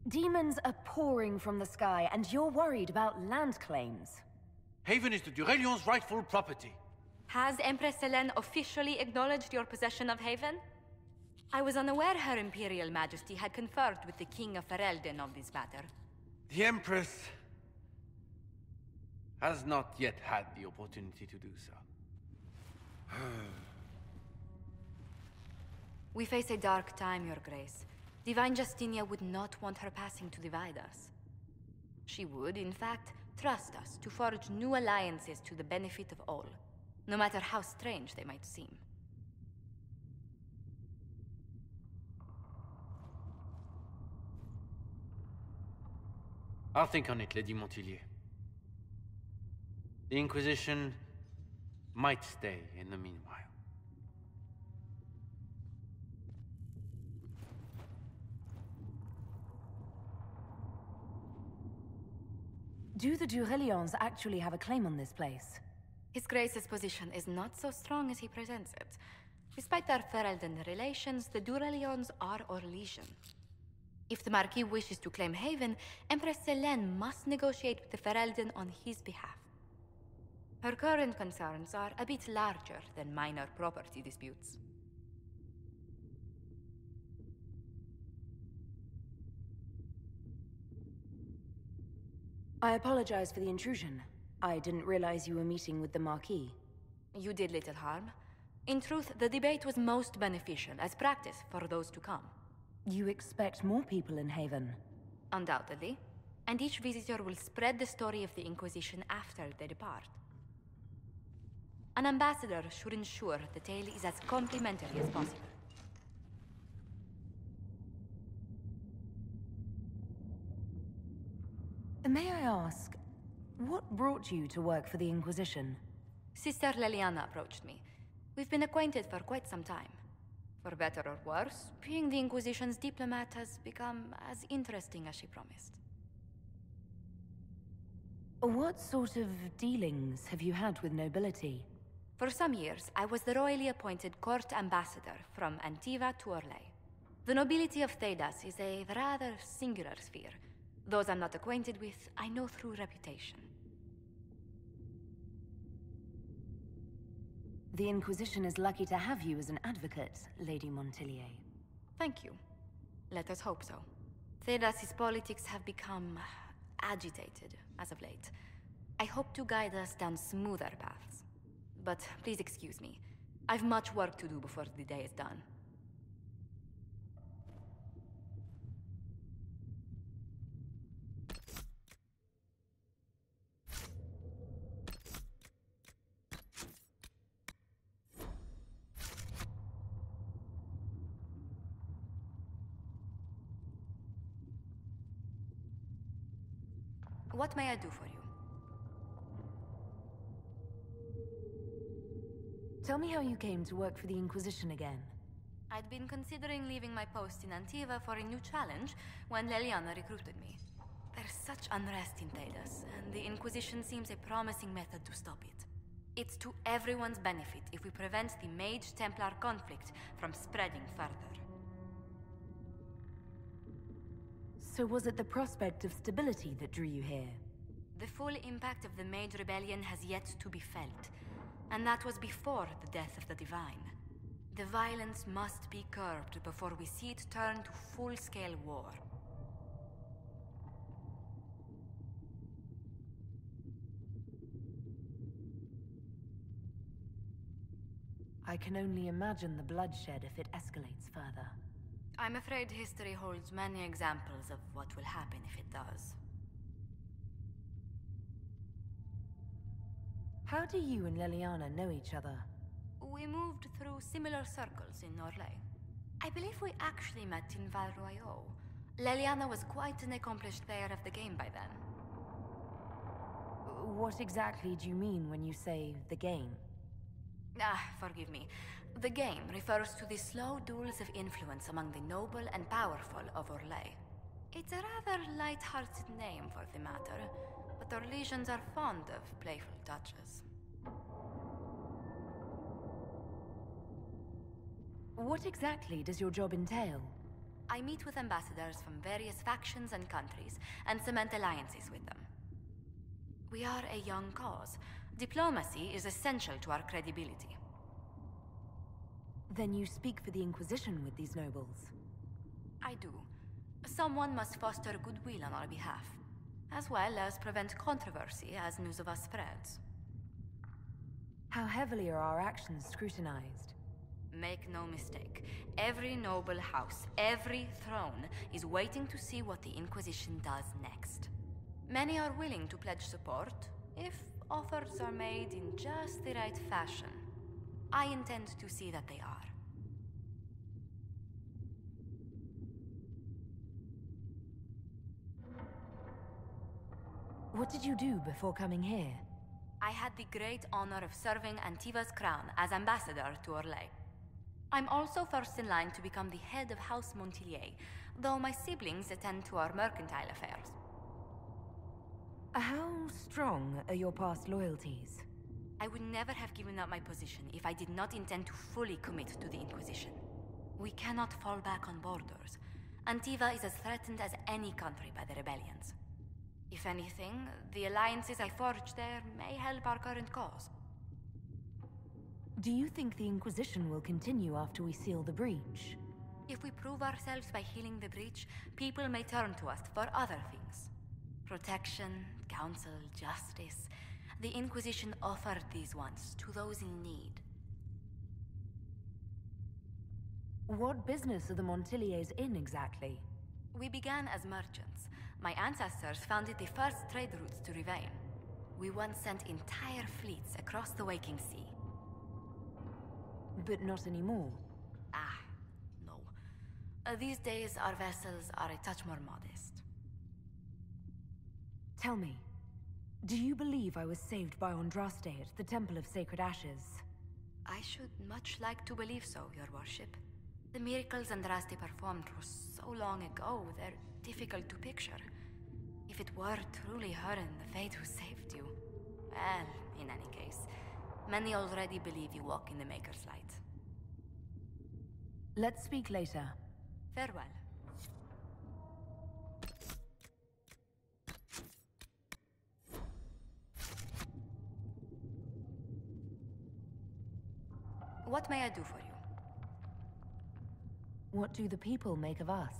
Demons are pouring from the sky, and you're worried about land claims. Haven is the Durelion's rightful property. Has Empress Selene officially acknowledged your possession of Haven? I was unaware Her Imperial Majesty had conferred with the King of Ferelden on this matter. The Empress has not yet had the opportunity to do so. We face a dark time, Your Grace. Divine Justinia would not want her passing to divide us. She would, in fact, trust us to forge new alliances to the benefit of all, no matter how strange they might seem. I'll think on it, Lady Montilyet. The Inquisition might stay in the meanwhile. Do the Durelions actually have a claim on this place? His Grace's position is not so strong as he presents it. Despite their Ferelden relations, the Durelions are Orlesian. If the Marquis wishes to claim Haven, Empress Selene must negotiate with the Ferelden on his behalf. Her current concerns are a bit larger than minor property disputes. I apologize for the intrusion. I didn't realize you were meeting with the Marquis. You did little harm. In truth, the debate was most beneficial as practice for those to come. You expect more people in Haven? Undoubtedly. And each visitor will spread the story of the Inquisition after they depart. An ambassador should ensure the tale is as complimentary as possible. May I ask, what brought you to work for the Inquisition? Sister Leliana approached me. We've been acquainted for quite some time. For better or worse, being the Inquisition's diplomat has become as interesting as she promised. What sort of dealings have you had with nobility? For some years, I was the royally appointed court ambassador from Antiva to Orlais. The nobility of Thedas is a rather singular sphere. Those I'm not acquainted with, I know through reputation. The Inquisition is lucky to have you as an advocate, Lady Montilyet. Thank you. Let us hope so. Thedas' politics have become agitated as of late. I hope to guide us down smoother paths. But please excuse me. I've much work to do before the day is done. What may I do for you? Tell me how you came to work for the Inquisition again. I'd been considering leaving my post in Antiva for a new challenge when Leliana recruited me. There's such unrest in Thedas, and the Inquisition seems a promising method to stop it. It's to everyone's benefit if we prevent the Mage-Templar conflict from spreading further. So was it the prospect of stability that drew you here? The full impact of the Mage Rebellion has yet to be felt, and that was before the death of the Divine. The violence must be curbed before we see it turn to full-scale war. I can only imagine the bloodshed if it escalates further. I'm afraid history holds many examples of what will happen if it does. How do you and Leliana know each other? We moved through similar circles in Orlais. I believe we actually met in Val Royeaux. Leliana was quite an accomplished player of the game by then. What exactly do you mean when you say the game? Forgive me. The game refers to the slow duels of influence among the noble and powerful of Orlais. It's a rather light-hearted name for the matter, but Orlesians are fond of playful touches. What exactly does your job entail? I meet with ambassadors from various factions and countries, and cement alliances with them. We are a young cause. Diplomacy is essential to our credibility. Then you speak for the Inquisition with these nobles? I do. Someone must foster goodwill on our behalf, as well as prevent controversy as news of us spreads. How heavily are our actions scrutinized? Make no mistake, every noble house, every throne is waiting to see what the Inquisition does next. Many are willing to pledge support, if offers are made in just the right fashion. I intend to see that they are. What did you do before coming here? I had the great honor of serving Antiva's crown as ambassador to Orlais. I'm also first in line to become the head of House Montilier, though my siblings attend to our mercantile affairs. How strong are your past loyalties? I would never have given up my position if I did not intend to fully commit to the Inquisition. We cannot fall back on borders. Antiva is as threatened as any country by the rebellions. If anything, the alliances I forged there may help our current cause. Do you think the Inquisition will continue after we seal the breach? If we prove ourselves by healing the breach, people may turn to us for other things. Protection, counsel, justice. The Inquisition offered these once to those in need. What business are the Montiliers in exactly? We began as merchants. My ancestors founded the first trade routes to Rivain. We once sent entire fleets across the waking sea. But not anymore. No. These days, our vessels are a touch more modest. Tell me, do you believe I was saved by Andraste at the Temple of Sacred Ashes? I should much like to believe so, Your Worship. The miracles Andraste performed were so long ago, they're difficult to picture. If it were truly her and the Fate who saved you... Well, in any case, many already believe you walk in the Maker's light. Let's speak later. Farewell. What may I do for you? What do the people make of us?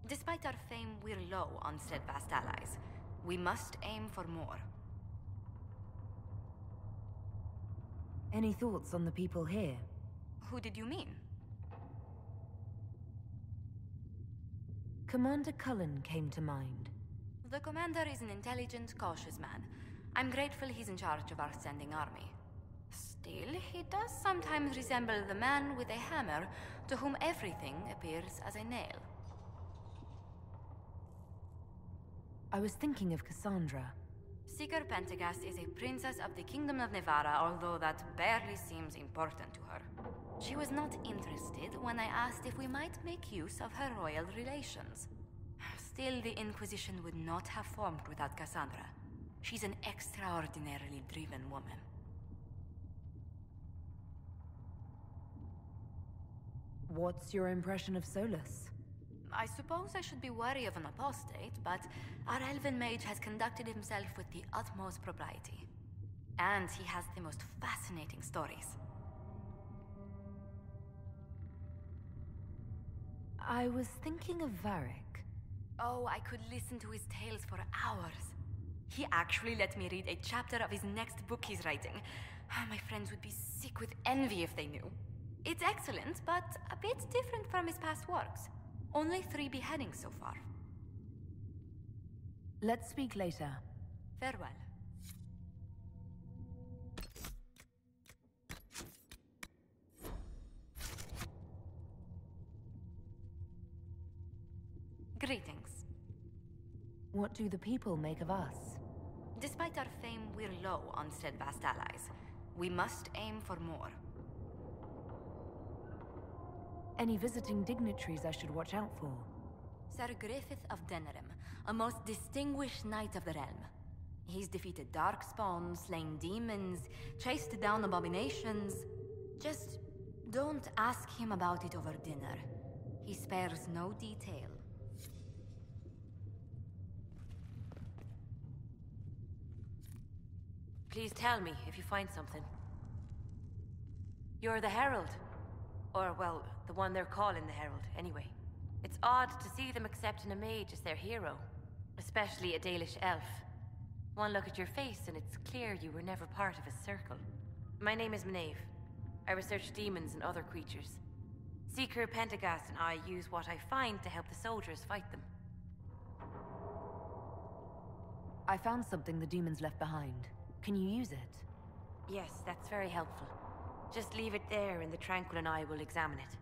Despite our fame, we're low on steadfast allies. We must aim for more. Any thoughts on the people here? Who did you mean? Commander Cullen came to mind. The commander is an intelligent, cautious man. I'm grateful he's in charge of our standing army. Still, he does sometimes resemble the man with a hammer to whom everything appears as a nail. I was thinking of Cassandra. Seeker Pentagast is a princess of the Kingdom of Nevarra, although that barely seems important to her. She was not interested when I asked if we might make use of her royal relations. Still, the Inquisition would not have formed without Cassandra. She's an extraordinarily driven woman. What's your impression of Solus? I suppose I should be wary of an apostate, but our elven mage has conducted himself with the utmost propriety. And he has the most fascinating stories. I was thinking of Varric. Oh, I could listen to his tales for hours. He actually let me read a chapter of his next book he's writing. My friends would be sick with envy if they knew. It's excellent, but a bit different from his past works. Only 3 beheadings so far. Let's speak later. Farewell. Greetings. What do the people make of us? Despite our fame, we're low on steadfast allies. We must aim for more. Any visiting dignitaries I should watch out for? Sir Griffith of Denerim, a most distinguished knight of the realm. He's defeated darkspawn, slain demons, chased down abominations. Just don't ask him about it over dinner. He spares no detail. Please tell me if you find something. You're the Herald. Or, well, the one they're calling the Herald, anyway. It's odd to see them accepting a mage as their hero. Especially a Dalish elf. One look at your face and it's clear you were never part of a circle. My name is Maeve. I research demons and other creatures. Seeker Pentagast and I use what I find to help the soldiers fight them. I found something the demons left behind. Can you use it? Yes, that's very helpful. Just leave it there and the Tranquil and I will examine it.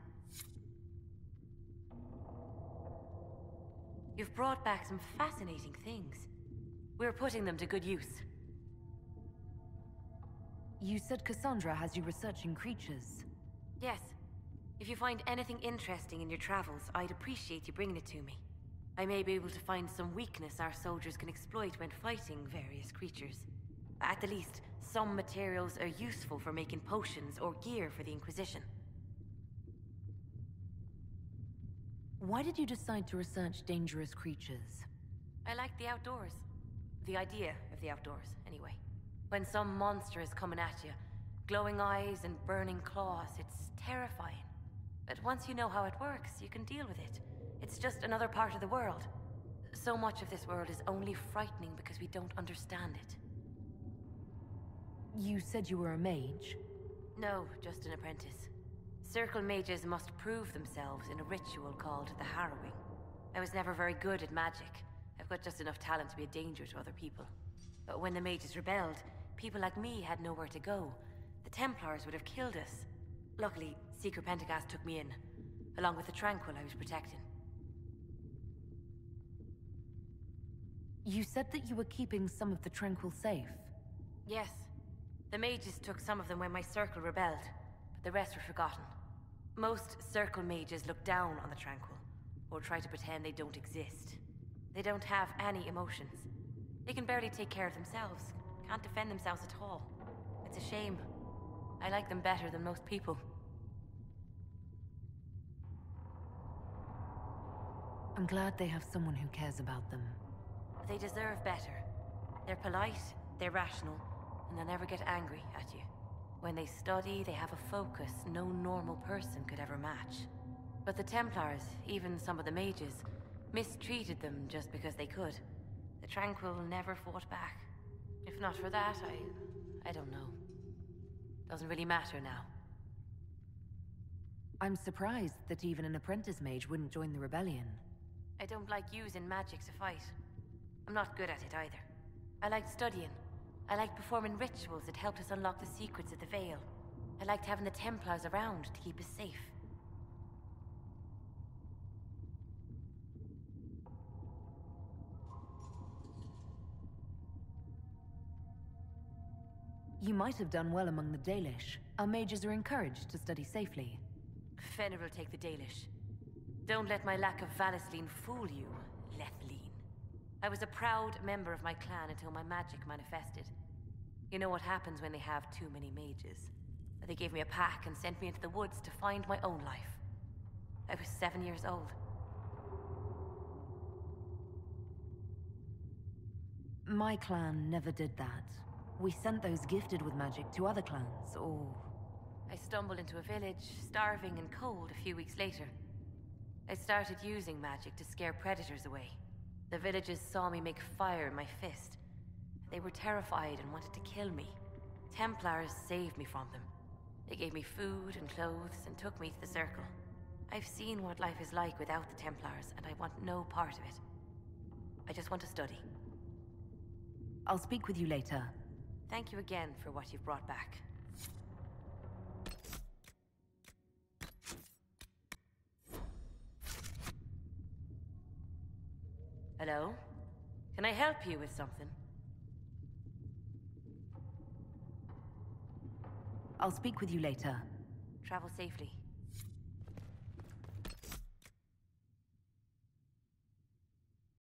You've brought back some fascinating things. We're putting them to good use. You said Cassandra has you researching creatures. Yes. If you find anything interesting in your travels, I'd appreciate you bringing it to me. I may be able to find some weakness our soldiers can exploit when fighting various creatures. At the least, some materials are useful for making potions or gear for the Inquisition. Why did you decide to research dangerous creatures? I like the outdoors. The idea of the outdoors, anyway. When some monster is coming at you, glowing eyes and burning claws, it's terrifying. But once you know how it works, you can deal with it. It's just another part of the world. So much of this world is only frightening because we don't understand it. You said you were a mage? No, just an apprentice. Circle mages must prove themselves in a ritual called the Harrowing. I was never very good at magic. I've got just enough talent to be a danger to other people. But when the mages rebelled, people like me had nowhere to go. The Templars would have killed us. Luckily, Seeker Pentagast took me in, along with the Tranquil I was protecting. You said that you were keeping some of the Tranquil safe. Yes. The mages took some of them when my circle rebelled, but the rest were forgotten. Most circle mages look down on the Tranquil, or try to pretend they don't exist. They don't have any emotions. They can barely take care of themselves, can't defend themselves at all. It's a shame. I like them better than most people. I'm glad they have someone who cares about them. They deserve better. They're polite, they're rational, and they'll never get angry at you. When they study, they have a focus no normal person could ever match. But the Templars, even some of the mages, mistreated them just because they could. The Tranquil never fought back. If not for that, I don't know. Doesn't really matter now. I'm surprised that even an apprentice mage wouldn't join the rebellion. I don't like using magic to fight. I'm not good at it either. I liked studying. I liked performing rituals that helped us unlock the secrets of the Veil. I liked having the Templars around to keep us safe. You might have done well among the Dalish. Our mages are encouraged to study safely. Fenrir will take the Dalish. Don't let my lack of Valisleen fool you, Lethleen. I was a proud member of my clan until my magic manifested. You know what happens when they have too many mages. They gave me a pack and sent me into the woods to find my own life. I was 7 years old. My clan never did that. We sent those gifted with magic to other clans, or... I stumbled into a village, starving and cold a few weeks later. I started using magic to scare predators away. The villagers saw me make fire in my fist. They were terrified and wanted to kill me. Templars saved me from them. They gave me food and clothes and took me to the Circle. I've seen what life is like without the Templars, and I want no part of it. I just want to study. I'll speak with you later. Thank you again for what you've brought back. Hello? Can I help you with something? I'll speak with you later. Travel safely.